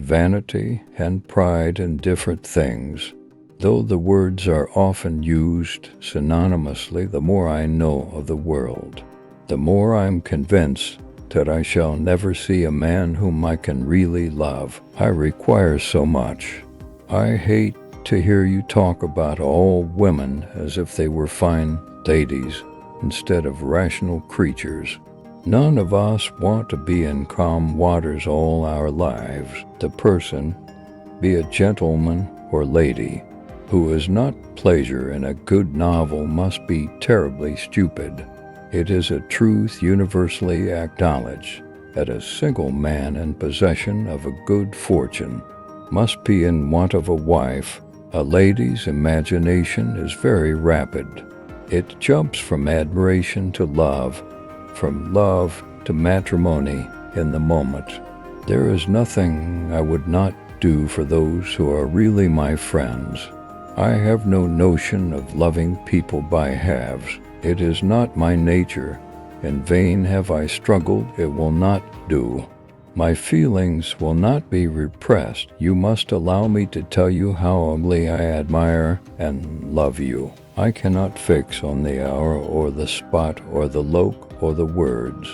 vanity and pride in different things. Though the words are often used synonymously, the more I know of the world, the more I am convinced that I shall never see a man whom I can really love. I require so much. I hate to hear you talk about all women as if they were fine ladies instead of rational creatures. None of us want to be in calm waters all our lives. The person, be a gentleman or lady, who has not pleasure in a good novel must be terribly stupid. It is a truth universally acknowledged that a single man in possession of a good fortune must be in want of a wife. A lady's imagination is very rapid. It jumps from admiration to love, from love to matrimony in the moment. There is nothing I would not do for those who are really my friends. I have no notion of loving people by halves. It is not my nature. In vain have I struggled. It will not do. My feelings will not be repressed. You must allow me to tell you how humbly I admire and love you. I cannot fix on the hour or the spot or the look or the words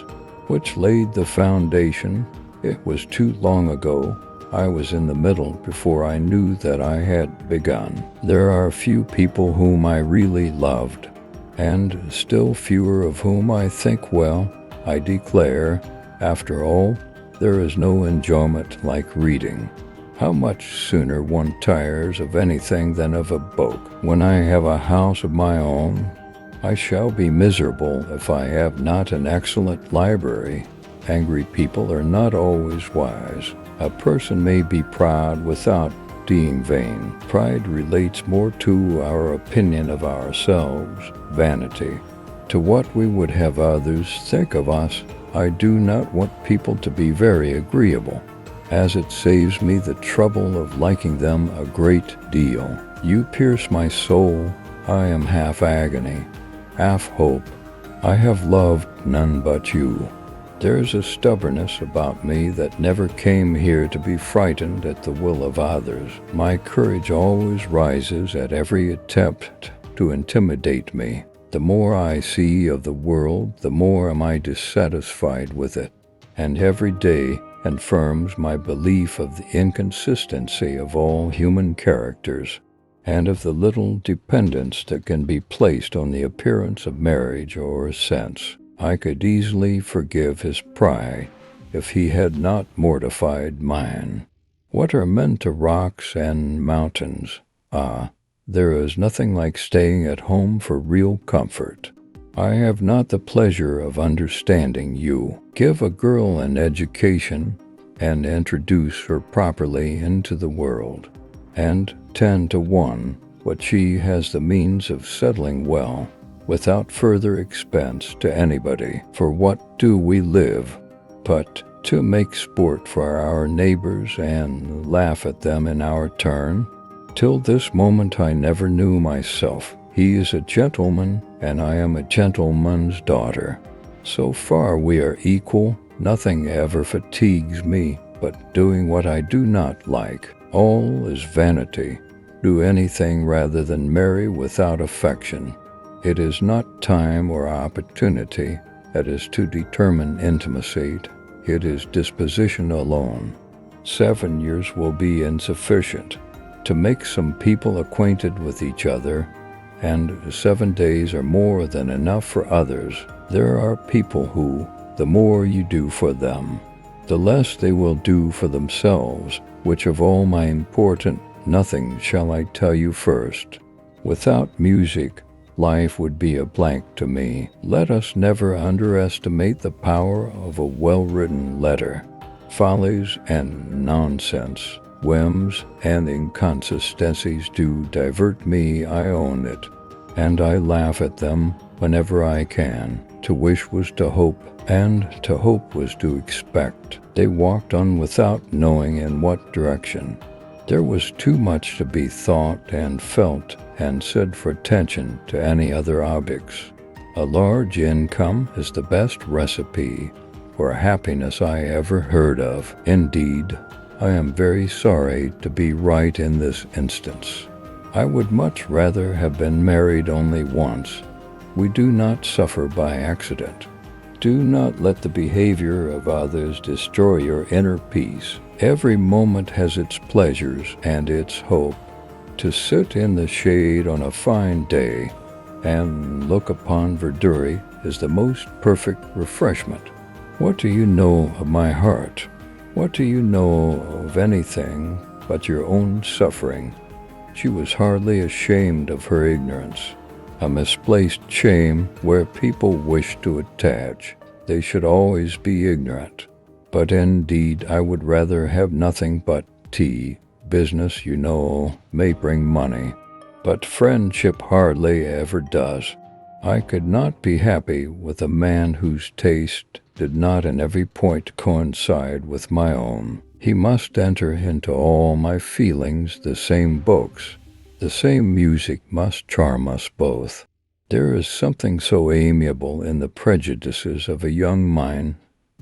which laid the foundation. It was too long ago. I was in the middle before I knew that I had begun. There are few people whom I really loved, and still fewer of whom I think well. I declare, after all, there is no enjoyment like reading. How much sooner one tires of anything than of a book. When I have a house of my own, I shall be miserable if I have not an excellent library. Angry people are not always wise. A person may be proud without being vain. Pride relates more to our opinion of ourselves, vanity, to what we would have others think of us. I do not want people to be very agreeable, as it saves me the trouble of liking them a great deal. You pierce my soul. I am half agony, half hope. I have loved none but you. There is a stubbornness about me that never came here to be frightened at the will of others. My courage always rises at every attempt to intimidate me. The more I see of the world, the more am I dissatisfied with it, and every day confirms my belief of the inconsistency of all human characters, and of the little dependence that can be placed on the appearance of marriage or sense. I could easily forgive his pride if he had not mortified mine. What are men to rocks and mountains? Ah, there is nothing like staying at home for real comfort. I have not the pleasure of understanding you. Give a girl an education and introduce her properly into the world, and 10 to 1, what she has the means of settling well, without further expense to anybody. For what do we live but to make sport for our neighbors and laugh at them in our turn? Till this moment I never knew myself. He is a gentleman, and I am a gentleman's daughter. So far we are equal. Nothing ever fatigues me but doing what I do not like. All is vanity. Do anything rather than marry without affection. It is not time or opportunity that is to determine intimacy. It is disposition alone. 7 years will be insufficient to make some people acquainted with each other, and 7 days are more than enough for others. There are people who, the more you do for them, the less they will do for themselves. Which of all my important nothing shall I tell you first? Without music, life would be a blank to me. Let us never underestimate the power of a well-written letter. Follies and nonsense, whims and inconsistencies do divert me, I own it, and I laugh at them whenever I can. To wish was to hope, and to hope was to expect. They walked on without knowing in what direction. There was too much to be thought and felt and said for attention to any other objects. A large income is the best recipe for happiness I ever heard of. Indeed, I am very sorry to be right in this instance. I would much rather have been married only once. We do not suffer by accident. Do not let the behavior of others destroy your inner peace. Every moment has its pleasures and its hope. To sit in the shade on a fine day and look upon verdure is the most perfect refreshment. What do you know of my heart? What do you know of anything but your own suffering? She was hardly ashamed of her ignorance, a misplaced shame where people wish to attach. They should always be ignorant. But indeed, I would rather have nothing but tea. Business, you know, may bring money, but friendship hardly ever does. I could not be happy with a man whose taste did not in every point coincide with my own. He must enter into all my feelings. The same books, the same music must charm us both. There is something so amiable in the prejudices of a young mind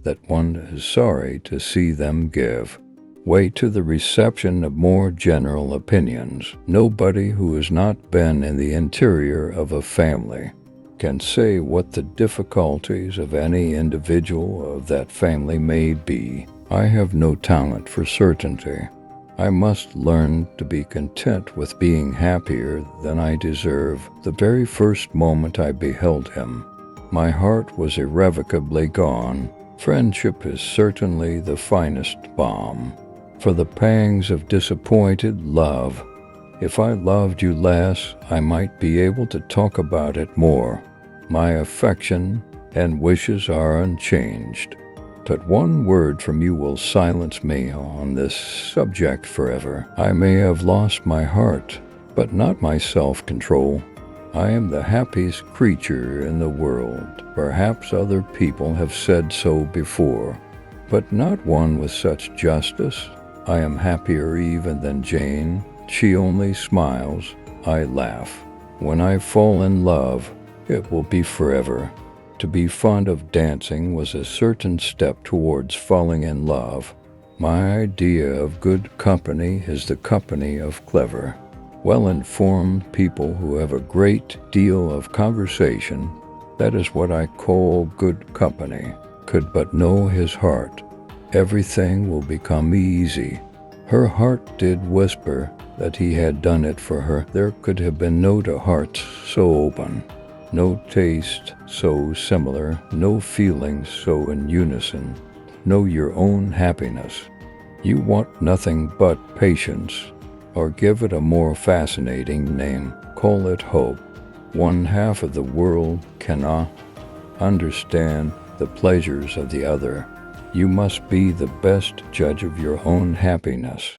that one is sorry to see them give way to the reception of more general opinions. Nobody who has not been in the interior of a family can say what the difficulties of any individual of that family may be. I have no talent for certainty. I must learn to be content with being happier than I deserve. The very first moment I beheld him, my heart was irrevocably gone. Friendship is certainly the finest balm for the pangs of disappointed love. If I loved you less, I might be able to talk about it more. My affection and wishes are unchanged, but one word from you will silence me on this subject forever. I may have lost my heart, but not my self-control. I am the happiest creature in the world. Perhaps other people have said so before, but not one with such justice. I am happier even than Jane. She only smiles. I laugh. When I fall in love, it will be forever. To be fond of dancing was a certain step towards falling in love. My idea of good company is the company of clever, well-informed people who have a great deal of conversation. That is what I call good company. Could but know his heart, everything will become easy. Her heart did whisper that he had done it for her. There could have been no two hearts so open, no taste so similar, no feelings so in unison. Know your own happiness. You want nothing but patience, or give it a more fascinating name. Call it hope. One half of the world cannot understand the pleasures of the other. You must be the best judge of your own happiness.